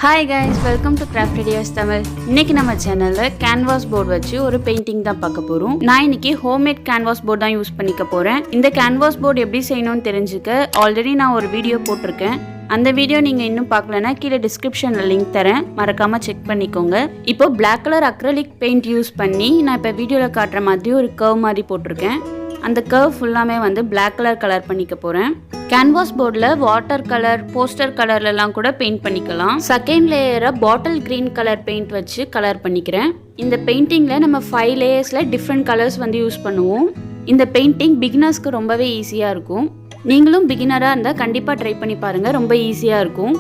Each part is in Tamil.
Hi guys, welcome to Craft Ideas Tamil. இன்னைக்கு நம்ம சேனல்ல canvas board வச்சு ஒரு பெயிண்டிங் தான் பார்க்க போறோம். நான் இன்னைக்கு homemade canvas board தான் யூஸ் பண்ணிக்க போறேன். இந்த canvas board எப்படி செய்யணும்னு தெரிஞ்சுக்க ஆல்ரெடி நான் ஒரு வீடியோ போட்டிருக்கேன். அந்த வீடியோ நீங்க இன்னும் பார்க்கலனா கீழ டிஸ்கிரிப்ஷன்ல லிங்க் தரேன், மறக்காம செக் பண்ணிக்கோங்க. இப்போ black color acrylic paint use பண்ணி நான் இப்ப வீடியோல காட்டுற மாதிரி ஒரு curve மாதிரி போட்டுருக்கேன். அந்த curve ஃபுல்லாமே வந்து black color கலர் பண்ணிக்க போறேன். canvas boardல வாட்டர் கலர், போஸ்டர் கலர்ல எல்லாம் கூட பெயிண்ட் பண்ணிக்கலாம். செகண்ட் லேயரை பாட்டில் கிரீன் கலர் பெயிண்ட் வச்சு கலர் பண்ணிக்கிறேன். இந்த பெயிண்டிங்ல நம்ம 5 லேயர்ஸ்ல டிஃப்ரெண்ட் கலர்ஸ் வந்து யூஸ் பண்ணுவோம். இந்த பெயிண்டிங் பிகினர்ஸ்க்கு ரொம்பவே ஈஸியா இருக்கும். நீங்களும் பிகினரா இருந்தா கண்டிப்பா ட்ரை பண்ணி பாருங்க, ரொம்ப ஈஸியா இருக்கும்.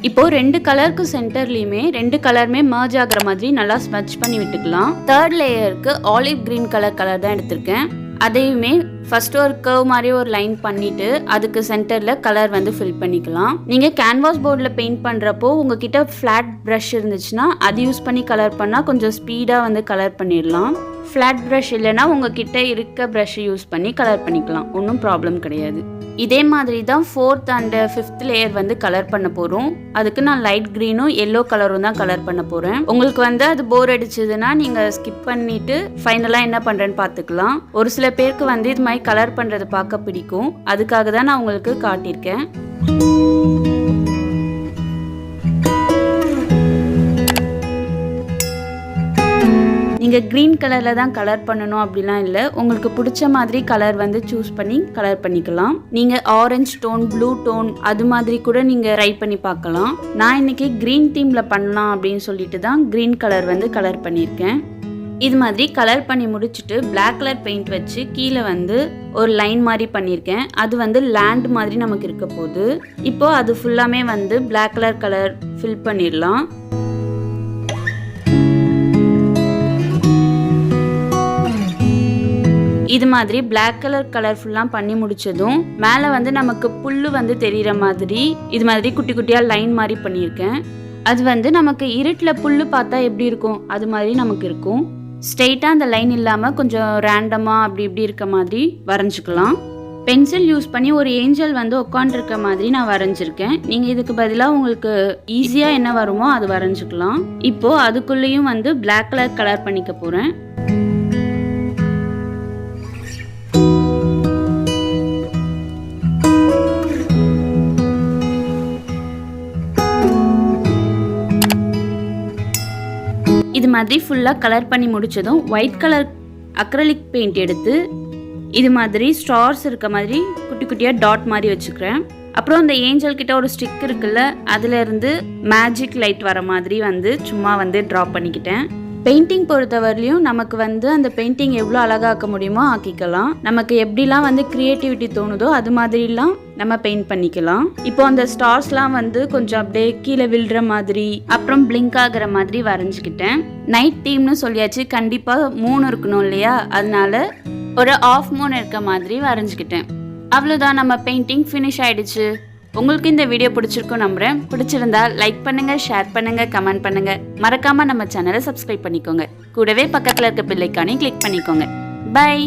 இப்போ ரெண்டு கலருக்கு சென்டர்லயுமே ரெண்டு கலருமே மர்ஜ் ஆகுற மாதிரி நல்லா ஸ்மட்ச் பண்ணி விட்டுக்கலாம். தேர்ட் லேயருக்கு ஆலிவ் கிரீன் கலர் தான் எடுத்திருக்கேன். அதையுமே ஃபர்ஸ்ட் ஒரு கர்வ் மாதிரி ஒரு லைன் பண்ணிட்டு அதுக்கு சென்டர்ல கலர் வந்து ஃபில் பண்ணிக்கலாம். நீங்க கேன்வாஸ் போர்ட்ல பெயிண்ட் பண்றப்போ உங்ககிட்ட ஃபிளாட் ப்ரஷ் இருந்துச்சுன்னா அது யூஸ் பண்ணி கலர் பண்ணா கொஞ்சம் ஸ்பீடா வந்து கலர் பண்ணிடலாம். ஃபிளாட் ப்ரஷ் இல்லைன்னா உங்ககிட்ட இருக்க ப்ரஷ் யூஸ் பண்ணி கலர் பண்ணிக்கலாம், ஒன்றும் ப்ராப்ளம் கிடையாது. இதே மாதிரி தான் 4th and 5th லேயர் வந்து கலர் பண்ண போகிறோம். அதுக்கு நான் லைட் க்ரீனும் எல்லோ கலரும் தான் கலர் பண்ண போகிறேன். உங்களுக்கு வந்து அது போர் அடிச்சதுன்னா நீங்கள் ஸ்கிப் பண்ணிட்டு ஃபைனலாக என்ன பண்ணுறேன்னு பார்த்துக்கலாம். ஒரு சில பேருக்கு வந்து இது மாதிரி கலர் பண்ணுறது பார்க்க பிடிக்கும், அதுக்காக தான் நான் உங்களுக்கு காட்டியிருக்கேன். நீங்கள் க்ரீன் கலரில் தான் கலர் பண்ணணும் அப்படிலாம் இல்லை, உங்களுக்கு பிடிச்ச மாதிரி கலர் வந்து சூஸ் பண்ணி கலர் பண்ணிக்கலாம். நீங்கள் ஆரஞ்சு டோன், ப்ளூ டோன் அது மாதிரி கூட நீங்கள் ட்ரை பண்ணி பார்க்கலாம். நான் இன்னைக்கு க்ரீன் தீமில் பண்ணலாம் அப்படின்னு சொல்லிட்டு தான் க்ரீன் கலர் வந்து கலர் பண்ணியிருக்கேன். இது மாதிரி கலர் பண்ணி முடிச்சுட்டு பிளாக் கலர் பெயிண்ட் வச்சு கீழே வந்து ஒரு லைன் மாதிரி பண்ணியிருக்கேன். அது வந்து லேண்ட் மாதிரி நமக்கு இருக்க போகுது. இப்போ அது ஃபுல்லாமே வந்து பிளாக் கலர் ஃபில் பண்ணிடலாம். இது மாதிரி பிளாக் கலர் ஃபுல்லாக பண்ணி முடிச்சதும் மேலே வந்து நமக்கு புல்லு வந்து தெரிகிற மாதிரி இது மாதிரி குட்டி குட்டியாக லைன் மாதிரி பண்ணியிருக்கேன். அது வந்து நமக்கு இருட்டில் புல்லு பார்த்தா எப்படி இருக்கும் அது மாதிரி நமக்கு இருக்கும். ஸ்ட்ரெயிட்டாக அந்த லைன் இல்லாமல் கொஞ்சம் ரேண்டமாக அப்படி இப்படி இருக்க மாதிரி வரைஞ்சிக்கலாம். பென்சில் யூஸ் பண்ணி ஒரு ஏஞ்சல் வந்து உட்காந்துருக்க மாதிரி நான் வரைஞ்சிருக்கேன். நீங்கள் இதுக்கு பதிலாக உங்களுக்கு ஈஸியாக என்ன வருமோ அது வரைஞ்சிக்கலாம். இப்போது அதுக்குள்ளேயும் வந்து பிளாக் கலர் பண்ணிக்க போகிறேன். இது மாதிரி ஃபுல்லாக கலர் பண்ணி முடிச்சதும் ஒயிட் கலர் அக்ரலிக் பெயிண்ட் எடுத்து இது மாதிரி ஸ்டார்ஸ் இருக்க மாதிரி குட்டி குட்டியாக டாட் மாதிரி வச்சுக்கிறேன். அப்புறம் இந்த ஏஞ்சல் கிட்ட ஒரு ஸ்டிக் இருக்குல்ல, அதுலேருந்து மேஜிக் லைட் வர மாதிரி வந்து சும்மா வந்து ட்ரா பண்ணிக்கிட்டேன். பெயிண்டிங் பொறுத்தவரையிலையும் நமக்கு வந்து அந்த பெயிண்டிங் எவ்வளோ அழகாக்க முடியுமோ ஆக்கிக்கலாம். நமக்கு எப்படிலாம் வந்து க்ரியேட்டிவிட்டி தோணுதோ அது மாதிரிலாம் நம்ம பெயிண்ட் பண்ணிக்கலாம். இப்போ அந்த ஸ்டார்ஸ்லாம் வந்து கொஞ்சம் அப்படியே கீழே விழுற மாதிரி அப்புறம் பிளிங்க் ஆகிற மாதிரி வரைஞ்சிக்கிட்டேன். நைட் தீம்னு சொல்லியாச்சு, கண்டிப்பாக மூணு இருக்கணும் இல்லையா, அதனால ஒரு ஆஃப் மூன் இருக்க மாதிரி வரைஞ்சிக்கிட்டேன். அவ்வளோதான், நம்ம பெயிண்டிங் ஃபினிஷ் ஆயிடுச்சு. உங்களுக்கு இந்த வீடியோ பிடிச்சிருக்கும் நம்புறேன். பிடிச்சிருந்தா லைக் பண்ணுங்க, ஷேர் பண்ணுங்க, கமெண்ட் பண்ணுங்க. மறக்காம நம்ம சேனலை சப்ஸ்கிரைப் பண்ணிக்கோங்க. கூடவே பக்கத்தில் இருக்க பெல் ஐகானை கிளிக் பண்ணிக்கோங்க. பை.